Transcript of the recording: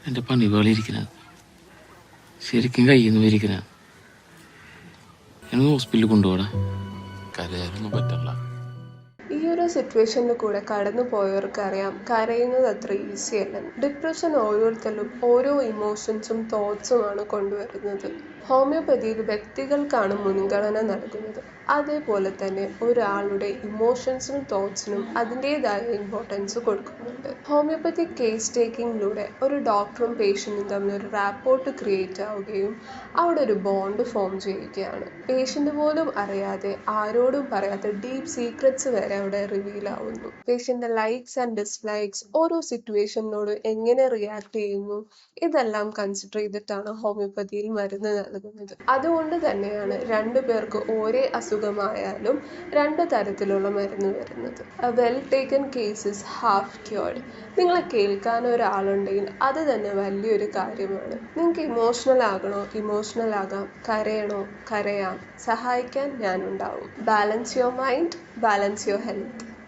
എൻ്റെ പണി പോലെ ഇരിക്കുന്നത് ശരിക്കും കയ്യിൽ നിന്ന് വരിക്കുന്നത് എന്നെ ഹോസ്പിറ്റലിൽ കൊണ്ടുപോടാ കരയാനൊന്നും പറ്റില്ല. ഈ ഒരു സിറ്റുവേഷനിൽ കൂടെ കടന്നു പോയവർക്കറിയാം കരയുന്നത് അത്ര ഈസി അല്ല. ഡിപ്രഷൻ ഓരോരുത്തരും ഓരോ ഇമോഷൻസും തോട്ട്സുമാണ് കൊണ്ടുവരുന്നത്. ഹോമിയോപ്പതിയിൽ വ്യക്തികൾക്കാണ് മുൻഗണന നൽകുന്നത്. അതേപോലെ തന്നെ ഒരാളുടെ ഇമോഷൻസിനും തോട്ട്സിനും അതിൻ്റെതായ ഇമ്പോർട്ടൻസ് കൊടുക്കുന്നുണ്ട്. ഹോമിയോപ്പതിക് കേസ് ടേക്കിങ്ങിലൂടെ ഒരു ഡോക്ടറും പേഷ്യൻറ്റും തമ്മിൽ ഒരു റാപ്പോർട്ട് ക്രിയേറ്റ് ആവുകയും അവിടെ ഒരു ബോണ്ട് ഫോം ചെയ്യുകയാണ്. പേഷ്യൻ്റ് പോലും അറിയാതെ ആരോടും പറയാത്ത ഡീപ്പ് സീക്രറ്റ്സ് വരെ അവിടെ റിവീൽ ആവുന്നു. പേഷ്യൻ്റെ ലൈക്സ് ആൻഡ് ഡിസ്ലൈക്സ്, ഓരോ സിറ്റുവേഷനോട് എങ്ങനെ റിയാക്ട് ചെയ്യുന്നു, ഇതെല്ലാം കൺസിഡർ ചെയ്തിട്ടാണ് ഹോമിയോപ്പതിയിൽ മരുന്ന് നൽകുന്നത്. അതുകൊണ്ട് തന്നെയാണ് രണ്ടു പേർക്ക് ഒരേ അസുഖമായാലും രണ്ട് തരത്തിലുള്ള മരുന്ന് വരുന്നത്. A well taken case is half cured. നിങ്ങളെ കേൾക്കാൻ ഒരാളുണ്ടെങ്കിൽ അത് തന്നെ വലിയൊരു കാര്യമാണ്. നിങ്ങൾക്ക് ഇമോഷണൽ ആകണോ, ഇമോഷണൽ ആകാം. കരയണോ, കരയാം. സഹായിക്കാൻ ഞാനുണ്ടാവും. Balance your mind, balance your health.